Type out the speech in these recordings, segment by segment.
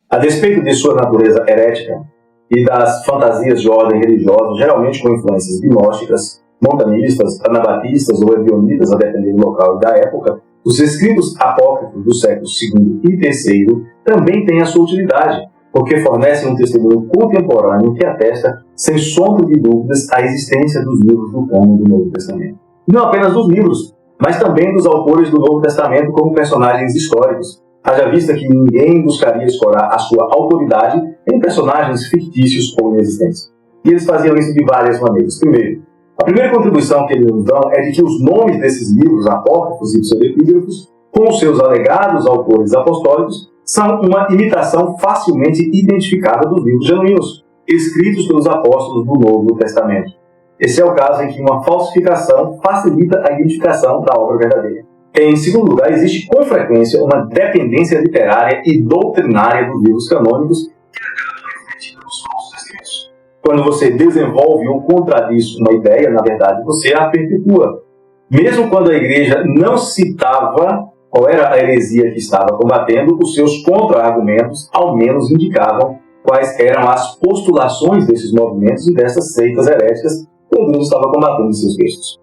A despeito de sua natureza herética e das fantasias de ordem religiosa, geralmente com influências gnósticas, montanistas, anabatistas ou ebionitas, a depender do local e da época, os escritos apócrifos do século II e III também têm a sua utilidade, porque fornecem um testemunho contemporâneo que atesta, sem sombra de dúvidas, a existência dos livros do cânon do Novo Testamento. Não apenas dos livros, mas também dos autores do Novo Testamento como personagens históricos, haja vista que ninguém buscaria escorar a sua autoridade em personagens fictícios ou inexistentes. E eles faziam isso de várias maneiras. Primeiro, a primeira contribuição que eles nos dão é de que os nomes desses livros apócrifos e pseudepígrafos, com os seus alegados autores apostólicos, são uma imitação facilmente identificável dos livros genuínos, escritos pelos apóstolos do Novo Testamento. Esse é o caso em que uma falsificação facilita a identificação da obra verdadeira. Em segundo lugar, existe com frequência uma dependência literária e doutrinária dos livros canônicos que acabam refletindo os falsos escritos. Quando você desenvolve ou contradiz uma ideia, na verdade, você a perpetua. Mesmo quando a igreja não citava qual era a heresia que estava combatendo, os seus contra-argumentos ao menos indicavam quais eram as postulações desses movimentos e dessas seitas heréticas que Deus estava combatendo em seus textos.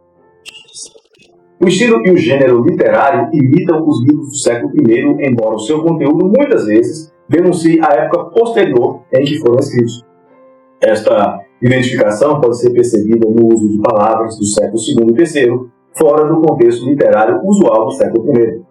O estilo e o gênero literário imitam os livros do século I, embora o seu conteúdo muitas vezes denuncie a época posterior em que foram escritos. Esta identificação pode ser percebida no uso de palavras do século II e III, fora do contexto literário usual do século I.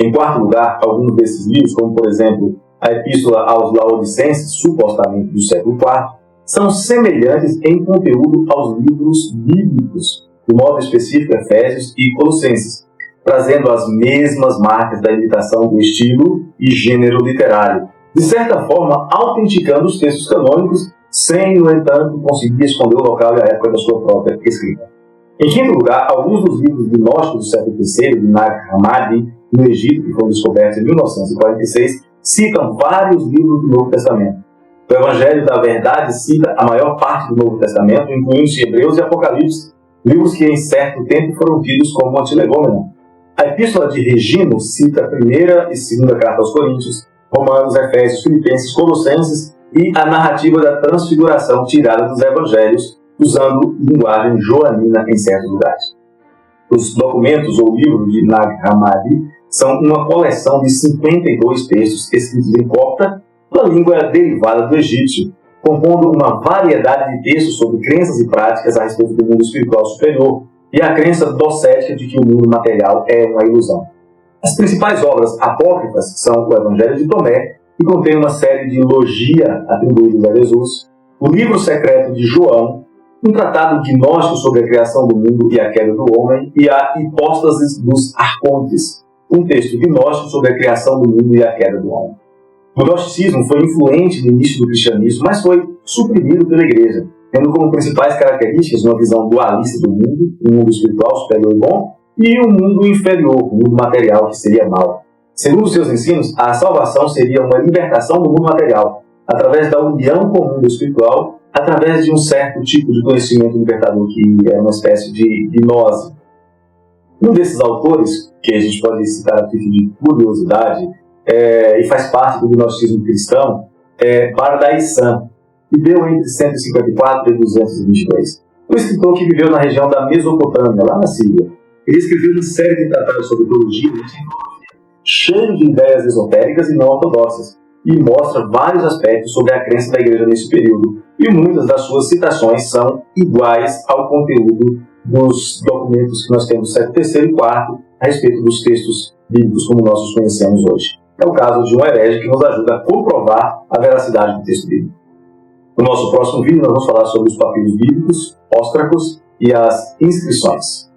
Em quarto lugar, alguns desses livros, como por exemplo a Epístola aos Laodicenses, supostamente do século IV, são semelhantes em conteúdo aos livros bíblicos, de modo específico Efésios e Colossenses, trazendo as mesmas marcas da imitação do estilo e gênero literário, de certa forma autenticando os textos canônicos, sem, no entanto, conseguir esconder o local e a época da sua própria escrita. Em quinto lugar, alguns dos livros gnósticos do século III, de Nag Hammadi, no Egito, que foram descobertos em 1946, citam vários livros do Novo Testamento. O Evangelho da Verdade cita a maior parte do Novo Testamento, incluindo-se Hebreus e Apocalipse, livros que em certo tempo foram tidos como antilegômena. A Epístola de Regino cita a primeira e segunda carta aos Coríntios, Romanos, Efésios, Filipenses, Colossenses e a narrativa da transfiguração tirada dos Evangelhos, usando linguagem joanina em certos lugares. Os documentos ou livros de Nag Hammadi são uma coleção de 52 textos escritos em copta, uma língua derivada do egípcio, compondo uma variedade de textos sobre crenças e práticas a respeito do mundo espiritual superior e a crença docética de que o mundo material é uma ilusão. As principais obras apócrifas são o Evangelho de Tomé, que contém uma série de logia atribuídos a Jesus, o Livro Secreto de João, um tratado gnóstico sobre a criação do mundo e a queda do homem, e a Hipóstase dos Arcontes, um texto gnóstico sobre a criação do mundo e a queda do homem. O gnosticismo foi influente no início do cristianismo, mas foi suprimido pela igreja, tendo como principais características uma visão dualista do mundo, um mundo espiritual superior e bom, e um mundo inferior, um mundo material que seria mau. Segundo seus ensinos, a salvação seria uma libertação do mundo material, através da união com o mundo espiritual, através de um certo tipo de conhecimento libertador que é uma espécie de gnose. Um desses autores, que a gente pode citar a título de curiosidade, e faz parte do gnosticismo cristão, é Bardaisan, que viveu entre 154 e 222. Um escritor que viveu na região da Mesopotâmia, lá na Síria. Ele escreveu uma série de tratados sobre teologia, cheio de ideias esotéricas e não ortodoxas, e mostra vários aspectos sobre a crença da igreja nesse período, e muitas das suas citações são iguais ao conteúdo dos documentos que nós temos do século III e IV a respeito dos textos bíblicos como nós os conhecemos hoje. É o caso de um herege que nos ajuda a comprovar a veracidade do texto bíblico. No nosso próximo vídeo nós vamos falar sobre os papiros bíblicos, óstracos e as inscrições.